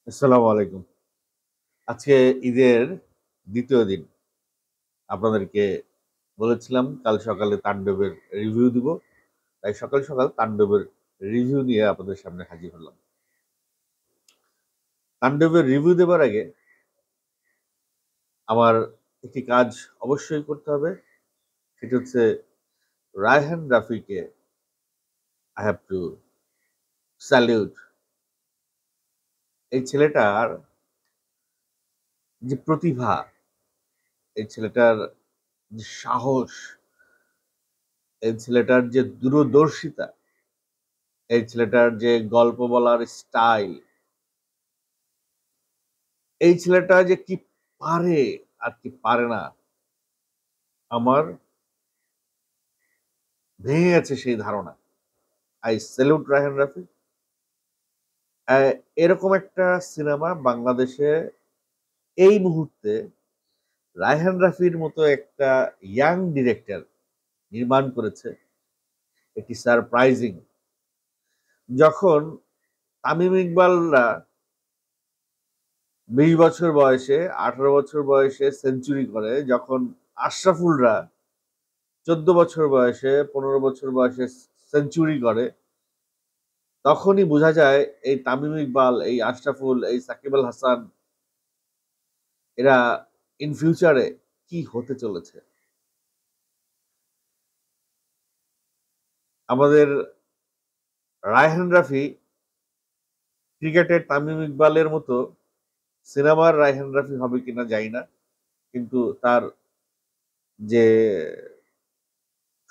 আসসালামু আলাইকুম। আজকে ঈদের ২য় দিন। আপনাদেরকে বলেছিলাম কাল সকালে তাণ্ডবের রিভিউ দিব। তাই সকাল, সকাল তাণ্ডবের রিভিউ নিয়ে আপনাদের সামনে হাজির হলাম। তাণ্ডবের রিভিউ দেবার আগে আমার একটি কাজ অবশ্যই করতে হবে। সেটি হচ্ছে Raihan রাফিকে I have to salute। এই ছেলেটার যে প্রতিভা, এই ছেলেটার যে সাহস, এই ছেলেটার যে দূরদর্শিতা, এই ছেলেটার যে গল্প বলার স্টাইল, এই ছেলেটা যে কি পারে আর কি পারে না, আমার ভেঙে গেছে সেই ধারণা। I salute Raihan Rafi. আ এরকম একটা সিনেমা বাংলাদেশে এই মুহূর্তে রায়হান রাফির মতো একটা ইয়াং ডিরেক্টর নির্মাণ করেছে। এটি সারপ্রাইজিং। যখন তামিম ইকবালরা ২০ বছর বয়সে, ১৮ বছর বয়সে সেঞ্চুরি করে, যখন আশরাফুলরা ১৪ বছর বয়সে, ১৫ বছর বয়সে সেঞ্চুরি করে, তখনই বোঝা যায় এই তামিম ইকবাল, এই আশরাফুল, এই সাকিব আল হাসান এরা ইন ফিউচারে কি হতে চলেছে। আমাদের রায়হান রাফি ক্রিকেটের তামিম ইকবালের মতো সিনেমার রায়হান রাফি হবে কিনা জানি না। কিন্তু তার যে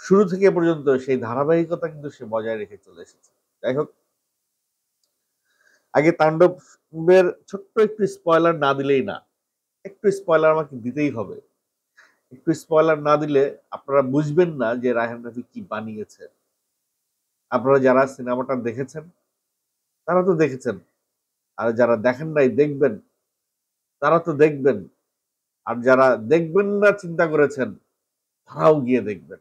শুরু থেকে পর্যন্ত সেই ধারাবাহিকতা কিন্তু সে বজায় রেখে চলে এসেছে। যাই হোক, আগে তাণ্ডবের ছোট্ট একটু স্পয়লার না দিলেই না। একটু স্পয়লার আমাকে দিতেই হবে। একটু স্পয়লার না দিলে আপনারা বুঝবেন না যে রায়হান রাফি কি বানিয়েছে। আপনারা যারা সিনেমাটা দেখেছেন তারা তো দেখেছেন। আর যারা দেখেন নাই দেখবেন, তারা তো দেখবেন। আর যারা দেখবেন না চিন্তা করেছেন, তারাও গিয়ে দেখবেন।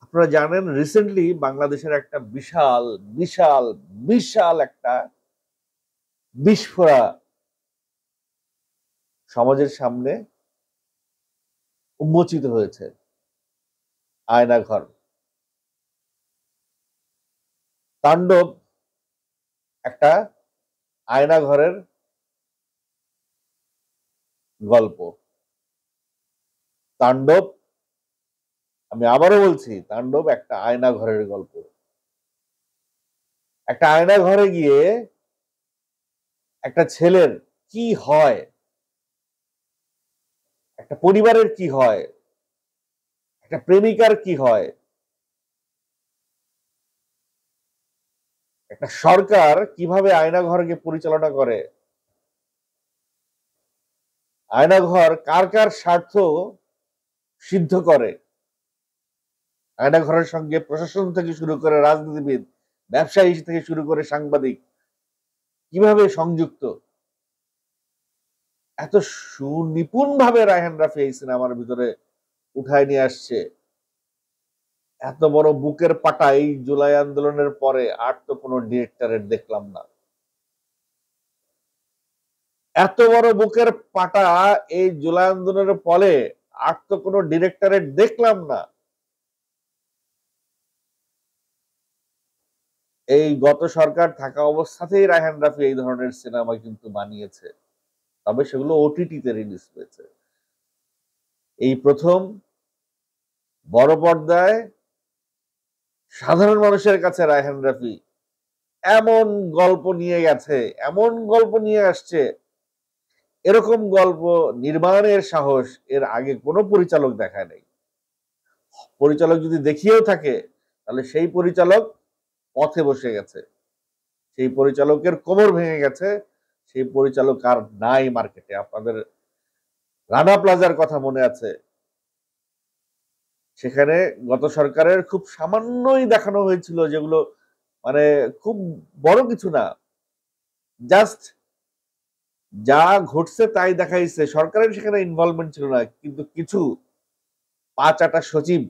আপনারা জানেন রিসেন্টলি বাংলাদেশের একটা বিশাল, বিশাল, বিশাল একটা বিস্ফোরা সমাজের সামনে উন্মোচিত হয়েছে। আয়নাঘর। তাণ্ডব একটা আয়নাঘরের গল্প। তাণ্ডব, আমি আবারও বলছি, তাণ্ডব একটা আয়নাঘরের গল্প। একটা আয়নাঘরে গিয়ে একটা ছেলের কি হয়, একটা পরিবারের কি হয়, একটা প্রেমিকার কি হয়, একটা সরকার কিভাবে আয়নাঘরকে পরিচালনা করে, আয়নাঘর কার কার স্বার্থ সিদ্ধ করে, আয়নাঘরের সঙ্গে প্রশাসন থেকে শুরু করে রাজনীতিবিদ, ব্যবসায়ী থেকে শুরু করে সাংবাদিক কিভাবে সংযুক্ত, এত সুনিপুণ ভাবে রায়হান রাফি এই সিনেমার ভিতরে উঠায় নিয়ে আসছে। এত বড় বুকের পাটা এই জুলাই আন্দোলনের পরে আর তো কোনো ডিরেক্টরের দেখলাম না। এত বড় বুকের পাটা এই জুলাই আন্দোলনের ফলে আর তো কোনো ডিরেক্টরের দেখলাম না। এই গত সরকার থাকা অবস্থাতেই রায়হান রাফি এই ধরনের সিনেমা কিন্তু বানিয়েছে। তবে সেগুলো ওটিটিতে রিলিজ হয়েছে। এই প্রথম বড় পর্দায় সাধারণ মানুষের কাছে রায়হান রাফি এমন গল্প নিয়ে গেছে, এমন গল্প নিয়ে আসছে, এরকম গল্প নির্মাণের সাহস এর আগে কোনো পরিচালক দেখায় নাই। পরিচালক যদি দেখিয়েও থাকে তাহলে সেই পরিচালক পথে বসে গেছে, সেই পরিচালকের কোমর ভেঙে গেছে, সেই পরিচালক আর নাই মার্কেটে। আপনাদের রানা প্লাজার কথা মনে আছে? সেখানে গত সরকারের খুব সামান্যই দেখানো হয়েছিল, যেগুলো মানে খুব বড় কিছু না, জাস্ট যা ঘটছে তাই দেখাইছে। সরকারের সেখানে ইনভলভমেন্ট ছিল না, কিন্তু কিছু পাঁচ আটা সচিব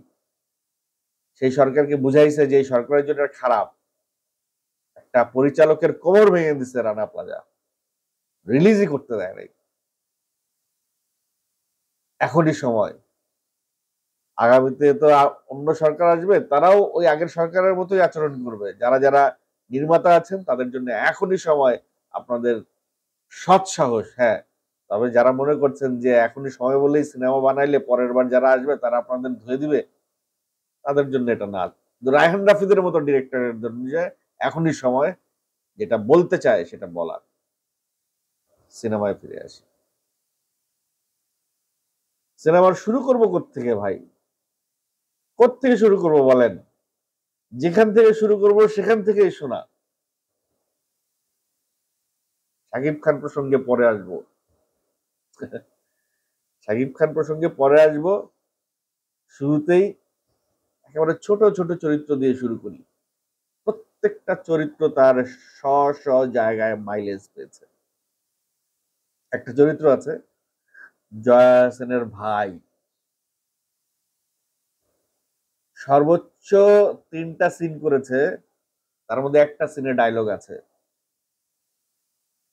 সেই সরকারকে বুঝাইছে যে এই সরকারের জন্য খারাপ। একটা পরিচালকের কোমর ভেঙে দিছে রানা প্লাজা, রিলিজই করতে দেয় নাই। এখনই সময়। আগামীতে তো অন্য সরকার আসবে, তারাও ওই আগের সরকারের মতোই আচরণ করবে। যারা যারা নির্মাতা আছেন তাদের জন্য এখনই সময় আপনাদের সৎ সাহস, হ্যাঁ। তবে যারা মনে করছেন যে এখনই সময় বলেই সিনেমা বানাইলে পরের বার যারা আসবে তারা আপনাদের ধুয়ে দিবে, তাদের জন্য এটা না। রায়হান রাফিদের মতো ডিরেক্টরের জন্য যে এখনই সময় যেটা বলতে চায় সেটা বলার। সিনেমায় ফিরে আসি। সিনেমার শুরু করবো কোত্থেকে ভাই? কোত্থেকে শুরু করব বলেন? যেখান থেকে শুরু করব সেখান থেকেই শোনা। শাকিব খান প্রসঙ্গে পরে আসবো। শাকিব খান প্রসঙ্গে পরে আসবো। শুরুতেই একেবারে ছোট ছোট চরিত্র দিয়ে শুরু করি। প্রত্যেকটা চরিত্র তার স্ব জায়গায় মাইলেজ পেয়েছে। একটা চরিত্র আছে জয়া সেনের ভাই, সর্বোচ্চ 3টা সিন করেছে, তার মধ্যে একটা সিনে ডায়লগ আছে,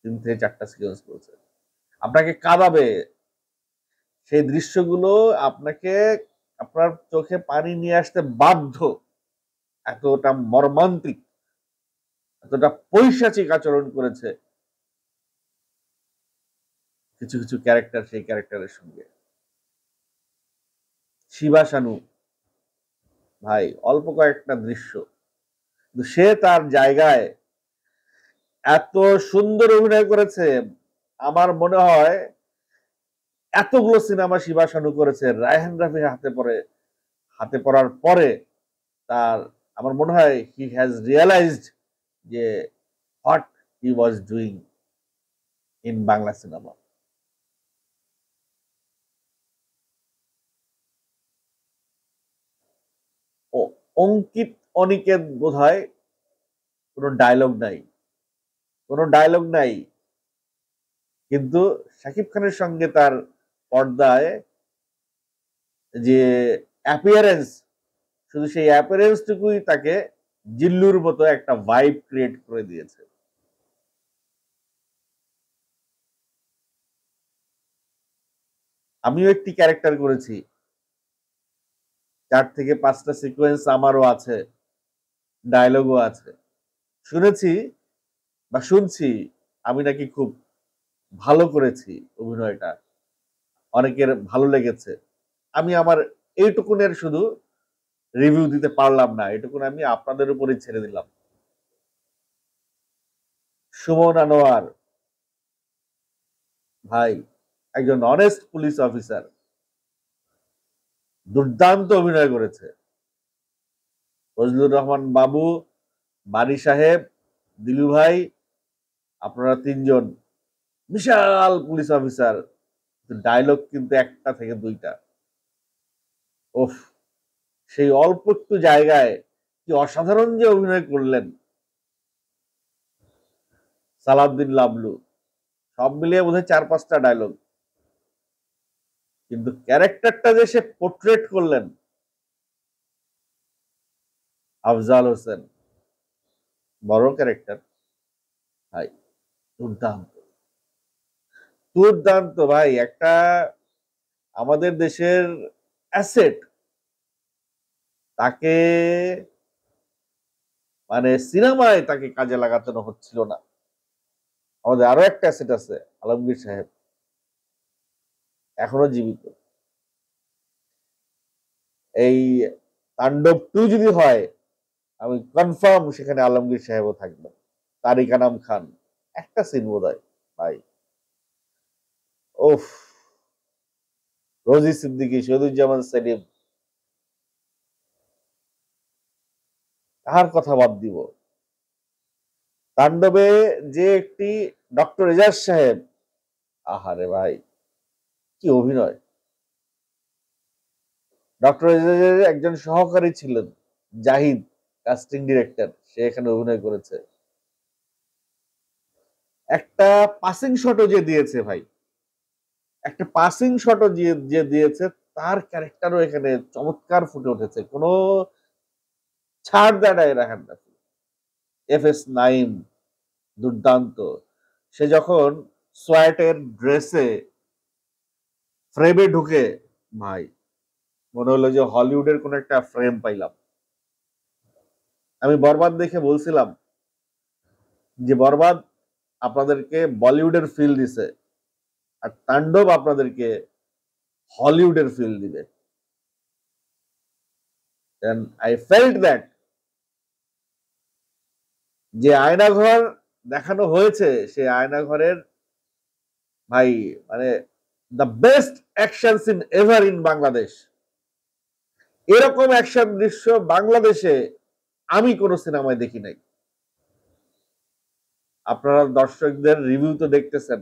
3 থেকে 4টা সিকোয়েন্স করেছে। আপনাকে কাঁদাবে সেই দৃশ্যগুলো, আপনাকে আপনার চোখে পানি নিয়ে আসতে বাধ্য। এতটা মর্মান্তিক, এতটা পৈশাচিক আচরণ করেছে কিছু কিছু ক্যারেক্টার সেই ক্যারেক্টারের সঙ্গে। শিবা শানু ভাই, অল্প কয়েকটা দৃশ্য, সে তার জায়গায় এত সুন্দর অভিনয় করেছে। আমার মনে হয় এতগুলো সিনেমা শিবা শানু করেছে, রায়হান রাফির হাতে পড়ার পরে তার, আমার মনে হয় হি হ্যাজ রিয়েলাইজড যে what he was doing in Bangla cinema. ও অঙ্কিত অনিকেত বোধহয় কোনো ডায়লগ নাই, কোনো ডায়লগ নাই, কিন্তু শাকিব খানের সঙ্গে তার পর্দায় যে অ্যাপিয়ারেন্স, শুধু সেই অ্যাপিয়ারেন্সটুকুই তাকে জিল্লুর মতো একটা ভাইব ক্রিয়েট করে দিয়েছে। আমিও একটি ক্যারেক্টার করেছি, 4 থেকে 5টা সিকোয়েন্স আমারও আছে, ডায়লগও আছে। শুনেছি বা শুনছি আমি নাকি খুব ভালো করেছি অভিনয়টা, অনেকের ভালো লেগেছে। আমি আমার এইটুকুনের শুধু রিভিউ দিতে পারলাম না, এটুকুন আমি আপনাদের উপরই ছেড়ে দিলাম। সুমন আনোয়ার ভাই একজন অনেস্ট পুলিশ অফিসার, দুর্দান্ত অভিনয় করেছে। ফজলুর রহমান বাবু, বারি সাহেব, দিলু ভাই, আপনারা 3জন বিশাল পুলিশ অফিসার, ডায়লগ কিন্তু 1টা থেকে 2টা। ওফ, সেই অল্প একটু জায়গায় কি অসাধারণ যে অভিনয় করলেন সালাউদ্দিন লাবলু। সব মিলিয়ে বোধহয় 4-5টা ডায়লগ, কিন্তু ক্যারেক্টারটা যে সে পোর্ট্রেট করলেন, আফজাল হোসেন বড় ক্যারেক্টার ভাই, দুর্দান্ত দুর্দান্ত ভাই। একটা আমাদের দেশের অ্যাসেট, তাকে মানে সিনেমায় তাকে কাজে লাগাতে হচ্ছিল না। আমাদের আরো একটা অ্যাসেট আছে, আলমগীর সাহেব, এখনো জীবিত। এই তাণ্ডব 2 যদি হয়, আমি কনফার্ম সেখানে আলমগীর সাহেবও থাকবেন, তারিক আনাম খান, একটা সিন বোধহয় ভাই। ওফ, রোজি সিদ্দিকী, শহীদুজ্জামান সেলিম, কার কথা বাদ দিব। তাণ্ডবে যে একটি ডক্টর এজাজ সাহেব, আহারে ভাই কি অভিনয়। ডক্টর এজাজের একজন সহকারী ছিলেন জাহিদ, কাস্টিং ডিরেক্টর, সে এখানে অভিনয় করেছে। একটা পাসিং শটও যে দিয়েছে ভাই, একটা পাসিং শটও যে দিয়েছে, তার ক্যারেক্টারও এখানে চমৎকার ফুটে উঠেছে, কোনো ছাড় দেয় না রায়হান রাফি। এফএস নাইম দুর্দান্ত। সে যখন সোয়াটের ড্রেসে ফ্রেমে ঢুকে, ভাই মনে হলো যে হলিউডের কোন একটা ফ্রেম পাইলাম। আমি বরবাদ দেখে বলছিলাম যে বরবাদ আপনাদেরকে বলিউডের ফিল দিছে, আর তাণ্ডব আপনাদেরকে হলিউডের ফিল দিবে। and I felt that যে আয়নাঘর দেখানো হয়েছে, সে আয়নাঘরের ভাই মানে the best action scene ever in Bangladesh. এরকম অ্যাকশন দৃশ্য বাংলাদেশে আমি কোন সিনেমায় দেখি নাই। আপনারা দর্শকদের রিভিউ তো দেখতেছেন,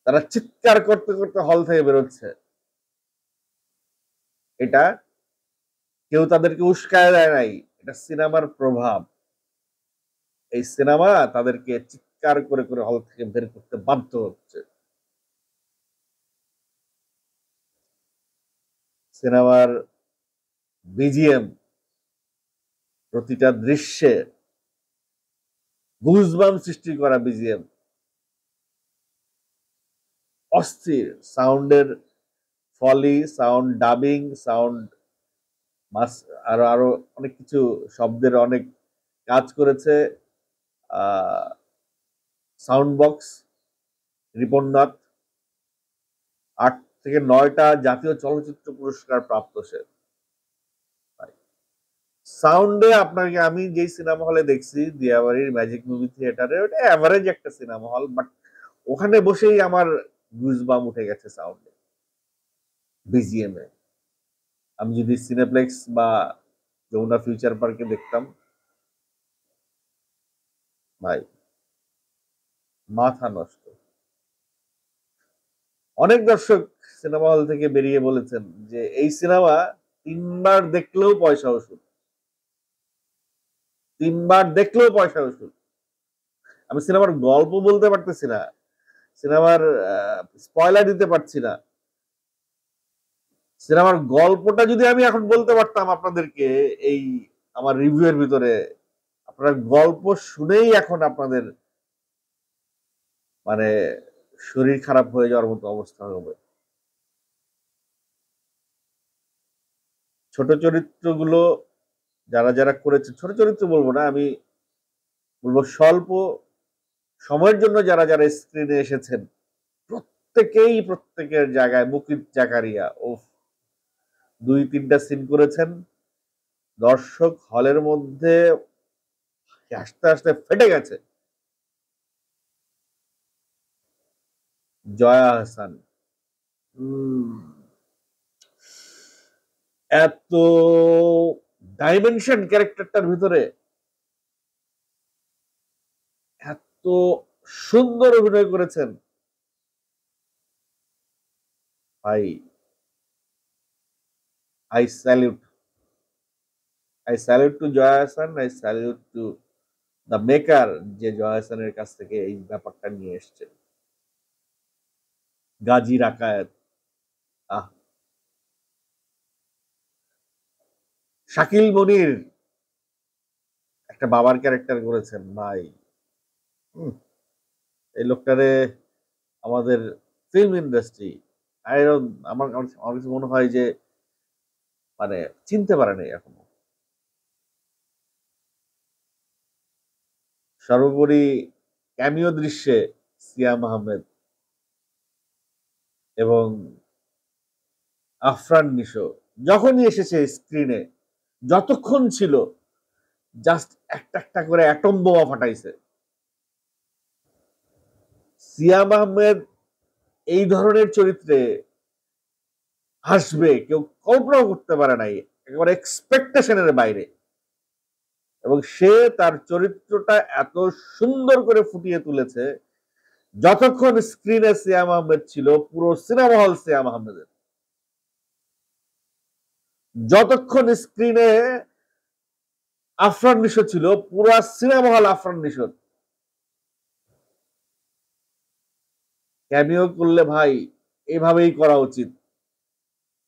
তারা চিৎকার করতে করতে হল থেকে বেরোচ্ছে। এটা কেউ তাদেরকে উস্কায় দেয় নাই, এটা সিনেমার প্রভাব। এই সিনেমা তাদেরকে চিৎকার করে করে হল থেকে বের করতে বাধ্য হচ্ছে। সিনেমার বিজিএম, প্রতিটা দৃশ্যে গুজবাম সৃষ্টি করা বিজিএম, অস্থির সাউন্ডের ফলি, সাউন্ড ডাবিং, সাউন্ড আরো আরো অনেক কিছু শব্দের অনেক কাজ করেছে সাউন্ড বক্স। রিপন নাথ 8 থেকে 9টা জাতীয় চলচ্চিত্র পুরস্কার প্রাপ্ত সে। সাউন্ডে আপনাকে, আমি যে সিনেমা হলে দেখছি দিয়াবাড়ির ম্যাজিক মুভি থিয়েটারে, ওটা এভারেজ একটা সিনেমা হল, বাট ওখানে বসেই আমার গুজবাম উঠে গেছে সাউন্ডে, বিজিএম এ। আমি যদি সিনেপ্লেক্স বা যমুনা ফিউচার পার্কে দেখতাম, ভাই মাথা নষ্ট। অনেক দর্শক সিনেমা হল থেকে বেরিয়ে বলেছেন যে এই সিনেমা 3বার দেখলেও পয়সা ওসুল, 3বার দেখলেও পয়সা ওসুল। আমি সিনেমার গল্প বলতে পারতেছি না, সিনেমার স্পয়লার দিতে পারছি না। সিনেমার গল্পটা যদি আমি এখন বলতে পারতাম আপনাদেরকে এই আমার রিভিউ এর ভিতরে, আপনারা গল্প শুনেই এখন আপনাদের মানে শরীর খারাপ হয়ে যাওয়ার মতো অবস্থা হবে। ছোট চরিত্রগুলো যারা যারা করেছে, ছোট চরিত্র বলবো না, আমি বলবো স্বল্প সময়ের জন্য যারা যারা স্ক্রিনে এসেছেন, প্রত্যেকেই প্রত্যেকের জায়গায়, মুকিত জাকারিয়া ও 2-3টা সিন করেছেন, দর্শক হলের মধ্যে হাসতে হাসতে ফেটে গেছে। জয়া আহসান এত ডাইমেনশন ক্যারেক্টারটার ভিতরে, এত সুন্দর অভিনয় করেছেন ভাই। I salute, I salute to Joya Ahsan, I salute to the maker, যে জয়া আহসানের কাছ থেকে এই ব্যাপারটা নিয়ে এসছে। গাজী রাকায়েত, আহ শাকিল মনির একটা বাবার ক্যারেক্টার করেছেন ভাই। এই লোকটারে আমাদের ফিল্ম ইন্ডাস্ট্রি আমার আমার কাছে মনে হয় যে মানে চিনতে পারে নাই এখনো। সর্বোপরি ক্যামিও দৃশ্যে সিয়াম আহমেদ এবং আফরান নিশো যখনই এসেছে স্ক্রিনে, যতক্ষণ ছিল, জাস্ট একটা একটা করে অ্যাটম বোমা ফাটাইছে। সিয়াম আহমেদ এই ধরনের চরিত্রে আসবে কেউ কল্পনাও করতে পারে নাই, একেবারে এক্সপেকটেশনের বাইরে। এবং সে তার চরিত্রটা এত সুন্দর করে ফুটিয়ে তুলেছে, যতক্ষণ স্ক্রিনে সিয়াম আহমেদ ছিল পুরো সিনেমা হল সিয়াম আহমেদের, যতক্ষণ স্ক্রিনে আফরান নিশো ছিল পুরো সিনেমা হল আফরান নিশোর। ক্যামিও করলে ভাই এভাবেই করা উচিত।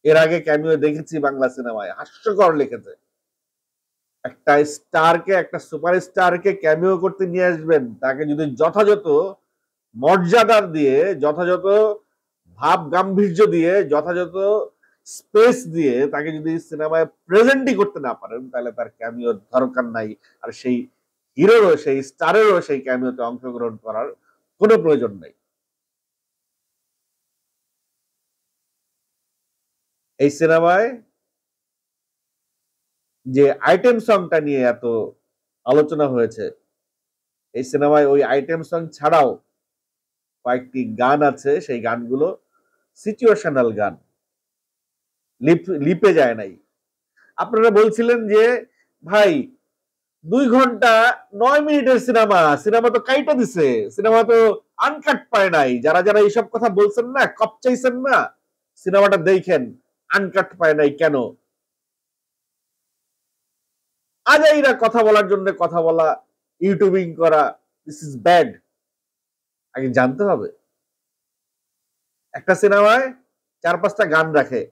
এর আগে ক্যামিও দেখেছি বাংলা সিনেমায়, হাস্যকর লিখেছে। একটা স্টারকে, একটা সুপারস্টারকে ক্যামিও করতে নিয়ে আসবেন, তাকে যদি যথাযথ মর্যাদা দিয়ে, যথাযথ ভাব গাম্ভীর্য দিয়ে, যথাযথ স্পেস দিয়ে তাকে যদি সিনেমায় প্রেজেন্টই করতে না পারেন, তাহলে তার ক্যামিওর দরকার নাই। আর সেই হিরোরও, সেই স্টারেরও সেই ক্যামিওতে অংশগ্রহণ করার কোনো প্রয়োজন নেই। এই সিনেমায় যে আইটেম সংটা নিয়ে এত আলোচনা হয়েছে, এই সিনেমায় ওই আইটেম সং ছাড়াও কয়েকটি গান আছে, সেই গানগুলো সিচুয়েশনাল গান, লিপে যায় নাই। আপনারা বলছিলেন যে ভাই 2 ঘন্টা 9 মিনিটের সিনেমা, সিনেমা তো কাইটা দিছে, সিনেমা তো আনকাট পায় নাই। যারা যারা এইসব কথা বলছেন না, কপচাইছেন না, সিনেমাটা দেখেন, আনকাট পায় নাই কেন? আজাইরা কথা বলার জন্য কথা বলা, ইউটিউবিং করা, দিস ইজ ব্যাড। আগে জানতে হবে। একটা সিনেমায় 4-5টা গান রাখে,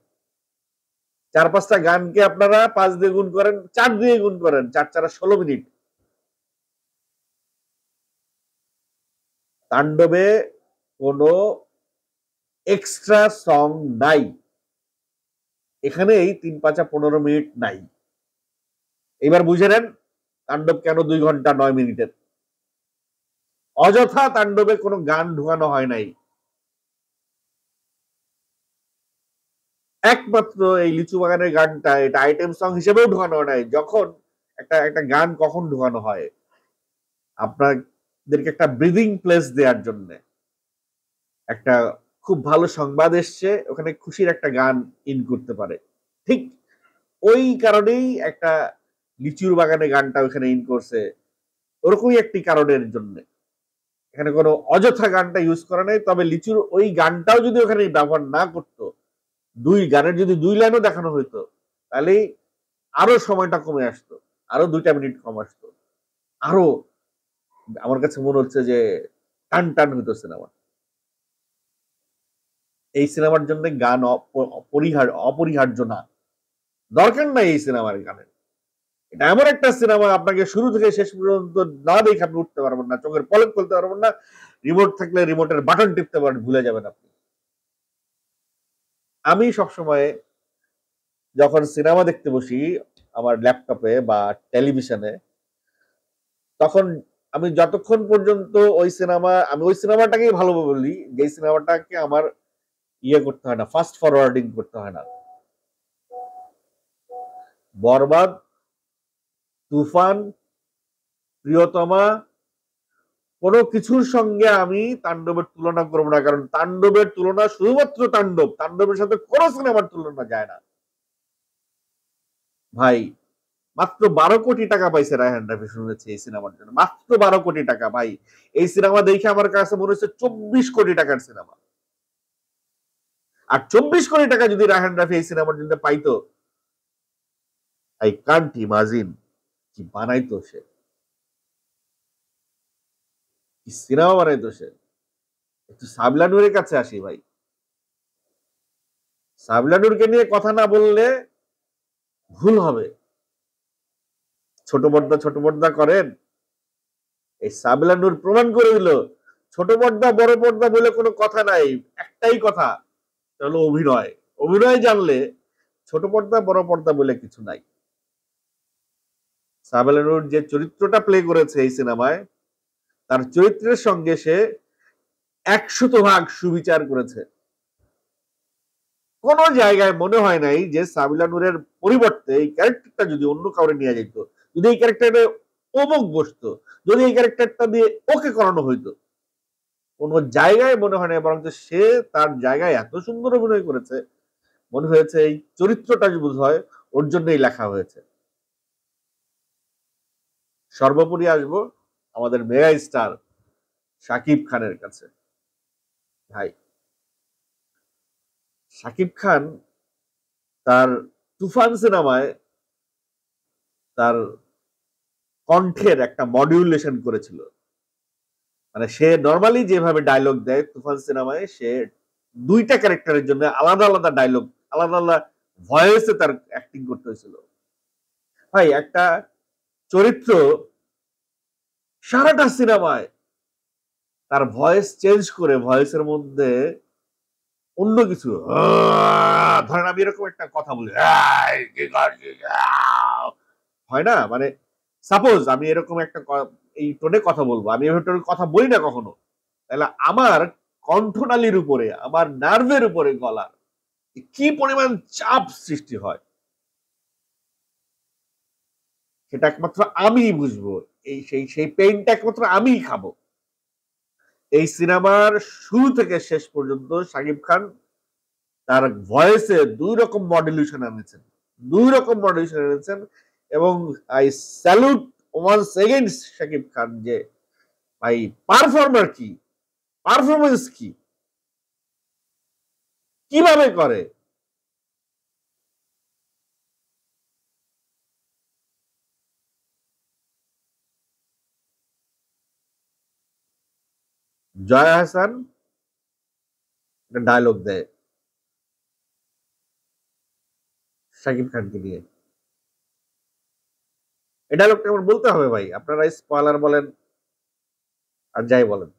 4-5টা গানকে আপনারা 5 দিয়ে গুণ করেন, 4 দিয়ে গুণ করেন, 4 16 মিনিট। তাণ্ডবে কোনো এক্সট্রা সং নাই, এখানে এই 3-5-15 মিনিট নাই। এবার বুঝে নেন তাণ্ডব কেন 2 ঘন্টা 9 মিনিটের। অযথা তাণ্ডবে কোনো গান ঢুকানো হয় নাই, একমাত্র এই লিচু বাগানের গানটা, এটা আইটেম সং হিসেবেও ঢুকানো হয় নাই। যখন একটা একটা গান কখন ঢুকানো হয়, আপনাদেরকে একটা ব্রিদিং প্লেস দেওয়ার জন্য। একটা খুব ভালো সংবাদ এসছে, ওখানে খুশির একটা গান ইন করতে পারে, ঠিক ওই কারণেই একটা লিচুর বাগানে গানটা ওখানে ইন করছে, ওরকমই একটি কারণের জন্য। এখানে কোনো অযথা গানটা ইউজ করা নাই। তবে লিচুর ওই গানটাও যদি ওখানে ব্যবহার না করতো, গানের যদি 2 লাইনও দেখানো হইতো, তাহলে আরো সময়টা কমে আসতো, আরো 2টা মিনিট কম আসতো, আরো আমার কাছে মনে হচ্ছে যে টান টান হইতো সিনেমা। এই সিনেমার জন্য গান অপরিহার্য না, দরকার নাই এই সিনেমার গানের। এটা এমন একটা সিনেমা, আপনাকে শুরু থেকে শেষ পর্যন্ত না দেখে আপনি উঠতে পারবেন না, চোখের পলক খুলতে পারবেন না, রিমোট থাকলে রিমোটের বাটন টিপতে পারেন, ভুলে যাবেন আপনি। আমি সবসময় যখন সিনেমা দেখতে বসি আমার ল্যাপটপে বা টেলিভিশনে, তখন আমি যতক্ষণ পর্যন্ত আমি ওই সিনেমাটাকেই ভালো বলি, যে সিনেমাটাকে আমার করতে হয় না, ফাস্ট ফরওয়ার্ডিং করতে হয় না। বরবাদ, তুফান, প্রিয়তমা, কোনো কিছুর সঙ্গে আমি তাণ্ডবের তুলনা করবো না, কারণ তাণ্ডবের তুলনা শুধুমাত্র তাণ্ডব, তাণ্ডবের সাথে কোনো সিনেমার তুলনা যায় না। ভাই মাত্র 12 কোটি টাকা পাইছে রায়হান রাফি, শুনেছে এই সিনেমার জন্য, মাত্র 12 কোটি টাকা। ভাই এই সিনেমা দেখে আমার কাছে মনে হচ্ছে 24 কোটি টাকার সিনেমা। আর 24 কোটি টাকা যদি রায়হান রাফি এই সিনেমার জন্য পাইতো, আই কান্ট ইমাজিন কি বানাইতো সে, কি সিনেমা বানাইতো সে। একটু সাবলা নূরের কাছে আসি ভাই। সাবলা নূরকে নিয়ে কথা না বললে ভুল হবে। ছোট পর্দা করেন, এই সাবলা নূর প্রমাণ করে দিল ছোট পর্দা বড় পর্দা বলে কোনো কথা নাই, একটাই কথা, হলো অভিনয়। অভিনয় জানলে ছোট পর্দা বড় পর্দা বলে কিছু নাই। সাবলা নূর যে চরিত্রটা প্লে করেছে এই সিনেমায়, তার চরিত্রের সঙ্গে সে 100% সুবিচার করেছে। কোন জায়গায় মনে হয় নাই যে সাবিলা নূরের পরিবর্তে এই ক্যারেক্টারটা যদি অন্য কাউরে নিয়ে যেত, যদি এই ক্যারেক্টারে অমুক বসতো, যদি এই ক্যারেক্টারটা দিয়ে ওকে করানো হইতো, কোন জায়গায় মনে হয় না। বরং সে তার জায়গায় এত সুন্দর অভিনয় করেছে, মনে হয়েছে এই চরিত্রটা বোধ হয় ওর জন্যই লেখা হয়েছে। সর্বোপরি আসবো আমাদের মেগা স্টার শাকিব খানের কাছে। ভাই শাকিব খান তার তুফান সিনেমায় তার কণ্ঠের একটা মডিউলেশন করেছিল। মানে সে নর্মালি যেভাবে ডায়লগ দেয় তুফান সিনেমায়, সে 2টা ক্যারেক্টারের জন্য আলাদা আলাদা ডায়লগ, আলাদা আলাদা ভয়েসে তার অ্যাক্টিং করতে হয়েছিল। ভাই একটা চরিত্র সারাটা সিনেমায় তার ভয়েস চেঞ্জ করে ভয়েসের মধ্যে অন্য কিছু ধরেন আমি এরকম একটা কথা বলি হয় না, মানে সাপোজ আমি এরকম একটা এই টোনে কথা বলবো, আমি এভাবে টোনে কথা বলি না কখনো, তাহলে আমার কণ্ঠনালীর উপরে, আমার নার্ভের উপরে গলার কি পরিমাণ চাপ সৃষ্টি হয় সেটা একমাত্র আমি বুঝবো। এই সেই সেই পেইনটা একমাত্র আমিই খাবো। এই সিনেমার শুরু থেকে শেষ পর্যন্ত শাকিব খান তার ভয়েসে দুই রকম মডুলেশন এনেছেন, দুই রকম মডুলেশন এনেছেন, এবং I salute once again Shakib Khan যে ভাই পারফর্মার কি, পারফরমেন্স কি, কিভাবে করে। জয়া হাসান একটা ডায়লগ দেয় শাকিব খানকে নিয়ে, এই ডায়লগটা আমার বলতে হবে ভাই, আপনারা স্পয়লার বলেন আর যাই বলেন।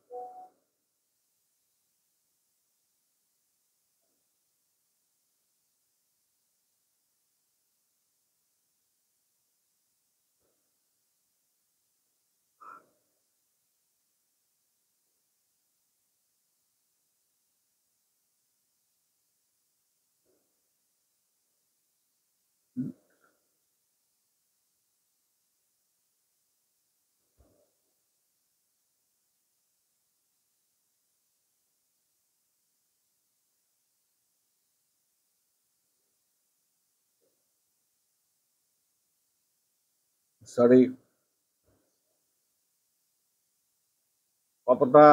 সরি, কতটা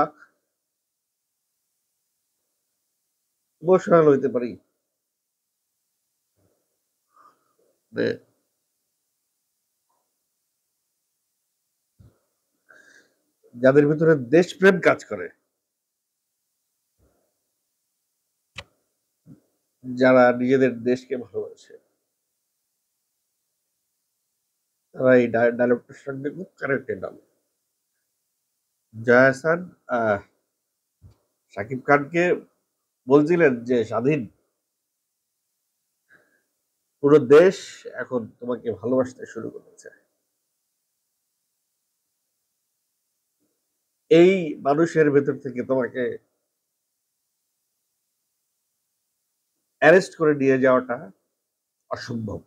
ইমোশনাল হইতে পারি যে যাদের ভিতরে দেশপ্রেম কাজ করে, যারা নিজেদের দেশকে ভালোবাসে, তারা এই ডায়লগটার সঙ্গে খুব কানেক্টেড হবে। জয়া হাসান শাকিব খানকে বলছিলেন যে স্বাধীন, পুরো দেশ এখন তোমাকে ভালোবাসতে শুরু করেছে, এই মানুষের ভেতর থেকে তোমাকে অ্যারেস্ট করে নিয়ে যাওয়াটা অসম্ভব।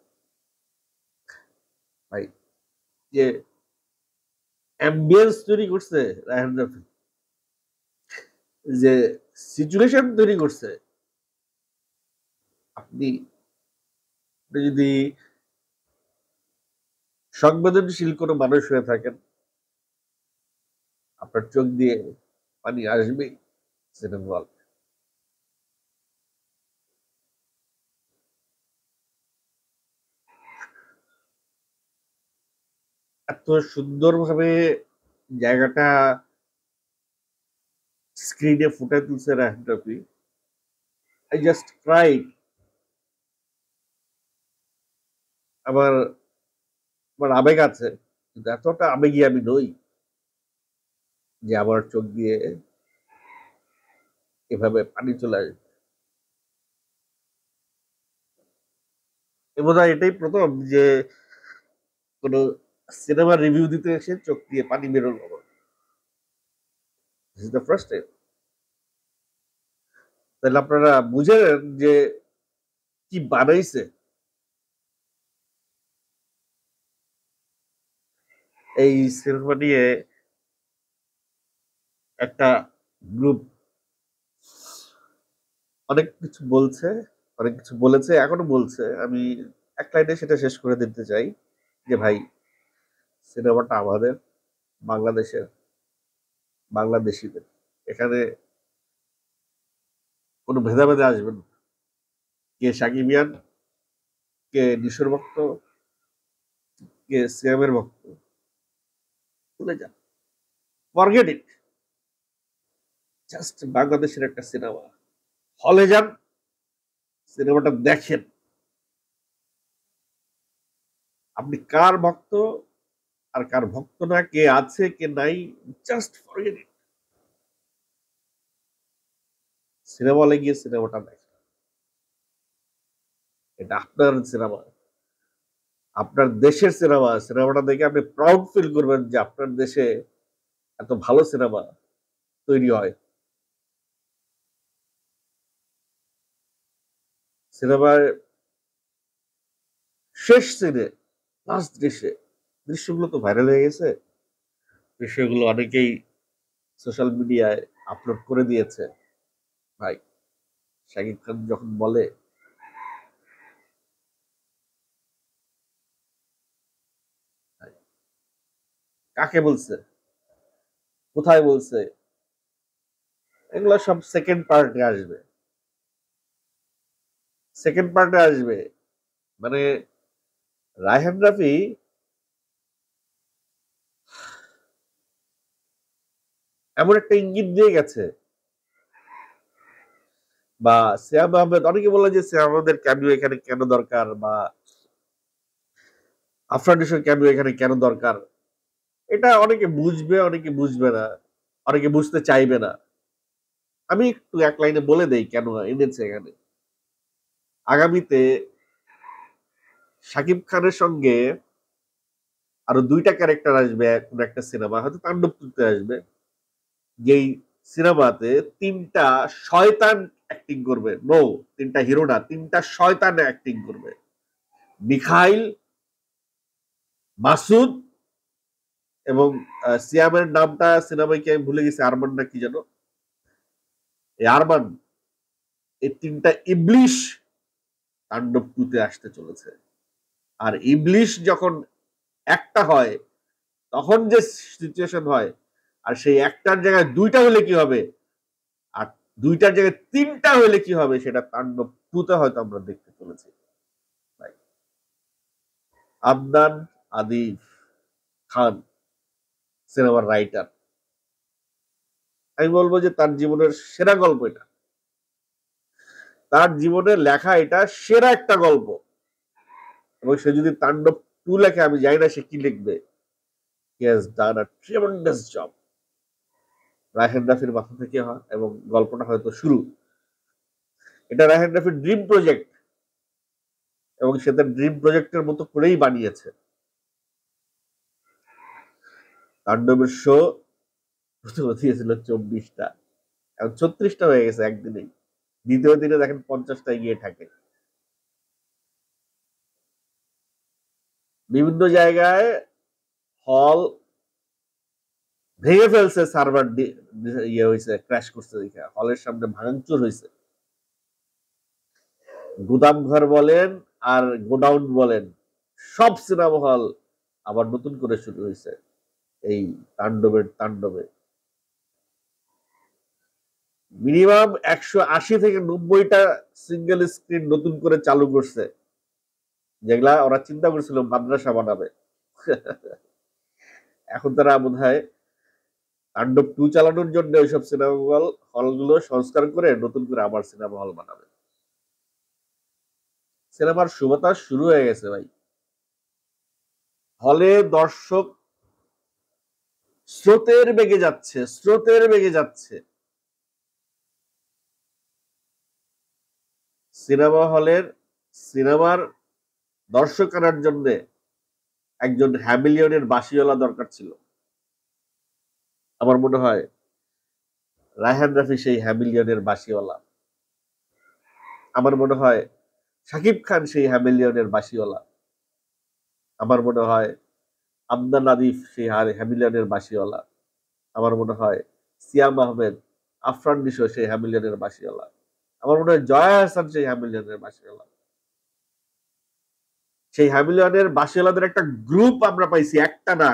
ভাই যে অ্যাম্বিয়েন্স তৈরি করছে রায়হান রাফি, যে সিচুয়েশন তৈরি করছে, আপনি যদি সংবেদনশীল কোনো মানুষ হয়ে থাকেন, আপনার চোখ দিয়ে পানি আসবেই সিনেমা হল। এত সুন্দরভাবে জায়গাটা স্ক্রিনে ফুটে তুলছে Raihan Rafi, I just cried. আমার আমার আবেগ আছে, কিন্তু এতটা আবেগী আমি নই যে আমার চোখ দিয়ে এভাবে পানি চলে আসবে। বোধহয় এটাই প্রথম যে কোন সিনেমার রিভিউ দিতে এসে চোখ দিয়ে পানি বেরোলো আমার। This is the first time. তাহলে আপনারা বুঝেন যে কি বানাইছে। এই সিনেমা নিয়ে একটা গ্রুপ অনেক কিছু বলছে, অনেক কিছু বলেছে, এখনো বলছে। আমি এক লাইনে সেটা শেষ করে দিতে চাই যে ভাই সিনেমাটা আমাদের, বাংলাদেশের, বাংলাদেশিদের। এখানে কোনো ভেদাভেদে আসবেন না। কে সাকিবিয়ান, কে নিশোর ভক্ত, কে সিয়ামের ভক্ত, ভুলে যান, ফরগেট ইট। জাস্ট বাংলাদেশের একটা সিনেমা, হলে যান, সিনেমাটা দেখেন। আপনি কার ভক্ত আর কার ভক্ত না, কে আছে কে নাই, জাস্ট ফরগেট ইট। সিনেমা হলে গিয়ে সিনেমাটা দেখ, এটা আপনার সিনেমা, আপনার দেশের সিনেমা। সিনেমাটা দেখে আপনি প্রাউড ফিল করবেন যে আপনার দেশে এত ভালো সিনেমা তৈরি হয়। সিনেমার শেষ সিনে, লাস্ট দৃশ্যগুলো তো ভাইরাল হয়ে গেছে। দৃশ্যগুলো অনেকেই সোশ্যাল মিডিয়ায় আপলোড করে দিয়েছে। ভাই, শাকিব খান যখন বলে, কাকে বলছে, কোথায় বলছে, এগুলো সব সেকেন্ড পার্টে আসবে, সেকেন্ড পার্টে আসবে। মানে রায়হান রাফি এমন একটা ইঙ্গিত দিয়ে গেছে, বা সিয়াম আহমেদ, অনেকে বলে যে সিয়াম আহমেদের ক্যামিও এখানে কেন দরকার, বা আফরান নিশোর ক্যামিও এখানে কেন দরকার। এটা অনেকে বুঝবে, অনেকে বুঝবে না, অনেকে বুঝতে চাইবে না। আমি একটু এক লাইনে বলে দেই কেন এনেছে এখানে। আগামীতে শাকিব খানের সঙ্গে আরো দুইটা ক্যারেক্টার আসবে কোন একটা সিনেমা, হয়তো তাণ্ডব তুলতে আসবে, যেই সিনেমাতে তিনটা শয়তান অ্যাক্টিং করবে। নো, তিনটা হিরো না, তিনটা শয়তান অ্যাক্টিং করবে। মিখাইল, মাসুদ, এবং সিয়ামের নামটা সিনেমায় কি আমি ভুলে গেছি, আরমান না কি যেন, এই আরমান, এই তিনটা ইবলিশ তাণ্ডব টুতে আসতে চলেছে। আর ইবলিশ যখন একটা হয়, তখন যে সিচুয়েশন হয়, আর সেই একটার জায়গায় দুইটা হলে কি হবে, আর দুইটার জায়গায় তিনটা হলে কি হবে, সেটা তাণ্ডব টুতে হয়তো আমরা দেখতে চলেছি। আদনান আদিফ খান সিনেমার রাইটার, আমি বলবো যে তার জীবনের সেরা গল্প এটা, তার জীবনের লেখা এটা সেরা একটা গল্প। এবং সে যদি তাণ্ডব টু লেখে, আমি জানি না সে কি লিখবে। He has done a tremendous job. Raihan রাফির মাথা থেকে হয়, এবং গল্পটা হয়তো শুরু। এটা রায়হান রাফির ড্রিম প্রজেক্ট, এবং সে তার ড্রিম প্রজেক্টের মতো করেই বানিয়েছে। তাণ্ডবের শো প্রথমে দিয়েছিল 24টা, এখন 36টা হয়ে গেছে একদিনেই। দ্বিতীয় দিনে দেখেন 50টায় গিয়ে থাকে। বিভিন্ন জায়গায় হল ভেঙে ফেলছে, সার্ভার ইয়ে হয়েছে, ক্র্যাশ করছে, দেখে হলের সামনে ভাঙচুর হয়েছে। গুদাম ঘর বলেন আর গোডাউন বলেন, সব সিনেমা হল আবার নতুন করে শুরু হয়েছে এই তাণ্ডবের তাণ্ডবে। মিনিমাম 180 থেকে 90টা সিঙ্গেল স্ক্রিন নতুন করে চালু করছে, যেগুলা ওরা চিন্তা করছিল মাদ্রাসা বানাবে। এখন তারা বোধ হয় তাণ্ডব টু চালানোর জন্য ওইসব সিনেমা হল হলগুলো সংস্কার করে নতুন করে আবার সিনেমা হল বানাবে। সিনেমার সুবাতাস শুরু হয়ে গেছে ভাই। হলে দর্শক স্রোতের বেগে যাচ্ছে, স্রোতের বেগে যাচ্ছে। সিনেমা হলের সিনেমার দর্শক আনার জন্য একজন হ্যামিলিয়নের বাঁশিওয়ালা দরকার ছিল। আমার মনে হয় রায়হান রাফি সেই হ্যামিলিয়নের বাঁশিওয়ালা। আমার মনে হয় শাকিব খান সেই হ্যামিলিয়নের বাঁশিওয়ালা। আমার মনে হয় আদনান আদিফ সেই হ্যামিলিয়নের বাঁশিওয়ালা। আমার মনে হয় সিয়াম আহমেদ, আফরান নিশো সেই হ্যামিলিয়নের বাঁশিওয়ালা। আমার মনে হয় জয়া হাসান সেই হ্যামিলিয়নের বাঁশিওয়ালা। সেই হ্যামিলিয়নের বাঁশিওয়ালাদের একটা গ্রুপ আমরা পাইছি, একটা না,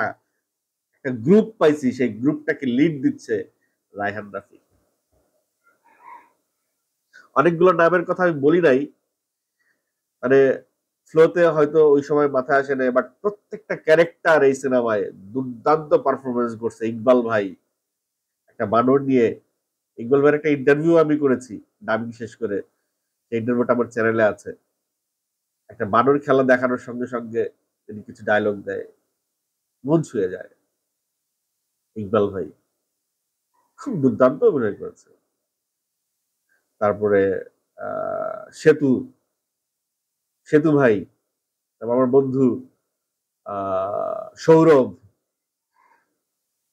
একটা গ্রুপ পাইছি। সেই গ্রুপটাকে লিড দিচ্ছে রায়হান রাফি। অনেকগুলো নামের কথা আমি বলি নাই, মানে ফ্লোতে হয়তো ওই সময় মাথায় আসে না, বাট প্রত্যেকটা ক্যারেক্টার এই সিনেমায় দুর্দান্ত পারফরমেন্স করছে। ইকবাল ভাই, একটা বানর নিয়ে, ইকবাল ভাইয়ের একটা ইন্টারভিউ আমি করেছি ডাবিং শেষ করে, সেই ইন্টারভিউটা আমার চ্যানেলে আছে। একটা বানর খেলা দেখানোর সঙ্গে সঙ্গে তিনি কিছু ডায়লগ দেয়, মন ছুঁয়ে যায়। ইকবাল ভাই খুব দুর্দান্ত অভিনয় করেছে। তারপরে সেতু সেতু ভাই, তারপর আমার বন্ধু সৌরভ,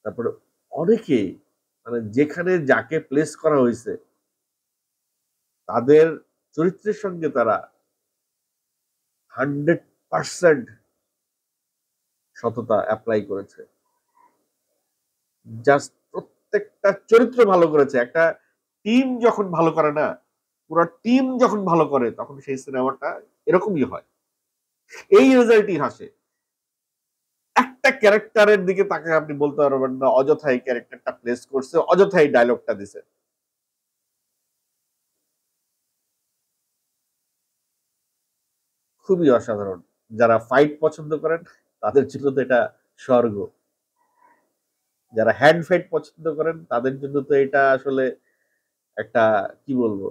তারপরে অনেকে, মানে যেখানে যাকে প্লেস করা হয়েছে তাদের চরিত্রের সঙ্গে তারা 100% সততা অ্যাপ্লাই করেছে। জাস্ট প্রত্যেকটা চরিত্র ভালো করেছে। একটা টিম যখন ভালো করে না, পুরো টিম যখন ভালো করে তখন সেই সিনেমাটা এরকমই হয়। এই রেজাল্টই হাসে। একটা ক্যারেক্টারের দিকে তাকে আপনি বলতে পারবেন না অযথাই ক্যারেক্টারটা প্লেস করছে, অযথাই ডায়লগটা দিছে। খুবই অসাধারণ। যারা ফাইট পছন্দ করেন তাদের জন্য তো এটা স্বর্গ। যারা হ্যান্ড ফাইট পছন্দ করেন তাদের জন্য তো এটা আসলে একটা, কি বলবো,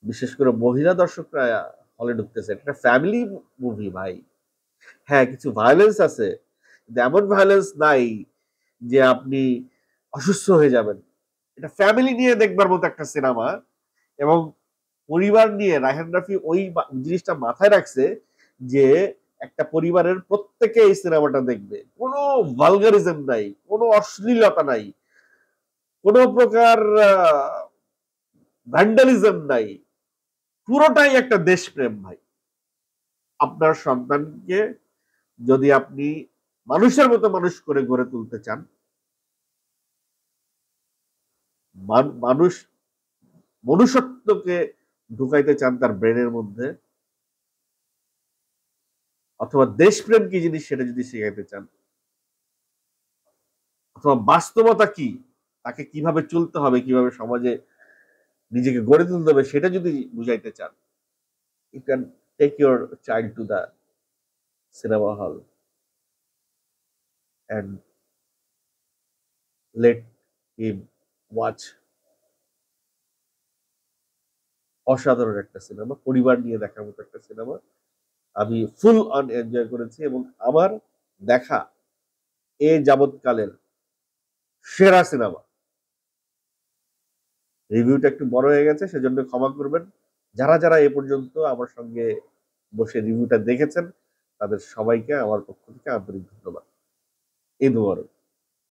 বিশেষ করে মহিলা দর্শকরা হলে ঢুকতেছে। এটা ফ্যামিলি মুভি ভাই। হ্যাঁ, কিছু ভায়োলেন্স আছে, কিন্তু এমন ভায়োলেন্স নাই যে আপনি অসুস্থ হয়ে যাবেন। এটা ফ্যামিলি নিয়ে দেখবার মতো একটা সিনেমা, এবং পরিবার নিয়ে রায়হান রাফি ওই জিনিসটা মাথায় রাখছে যে একটা পরিবারের প্রত্যেকে এই সিনেমাটা দেখবে। কোনো ভালগারিজম নাই, কোনো অশ্লীলতা নাই, কোনো প্রকার ভ্যান্ডালিজম নাই, পুরোটাই একটা দেশপ্রেম ভাই। আপনার সন্তানকে যদি আপনি মানুষের মতো মানুষ করে গড়ে তুলতে চান, মানুষ মনুষ্যত্বকে ঢুকাইতে চান তার ব্রেনের মধ্যে, অথবা দেশপ্রেম কি জিনিস সেটা যদি শেখাইতে চান, অথবা বাস্তবতা কি, তাকে কিভাবে চলতে হবে, কিভাবে সমাজে নিজেকে গড়ে তুলতে হবে সেটা যদি বুঝাইতে চান, you can take your child to the cinema hall and let him watch. অসাধারণ একটা সিনেমা, পরিবার নিয়ে দেখার মতো একটা সিনেমা। আমি ফুল অন এনজয় করেছি, এবং আমার দেখা এ যাবৎকালের সেরা সিনেমা। রিভিউটা একটু বড় হয়ে গেছে, সেজন্য ক্ষমা করবেন। যারা যারা এ পর্যন্ত আমার সঙ্গে বসে রিভিউটা দেখেছেন তাদের সবাইকে আমার পক্ষ থেকে আন্তরিক ধন্যবাদ। ঈদ মোবারক।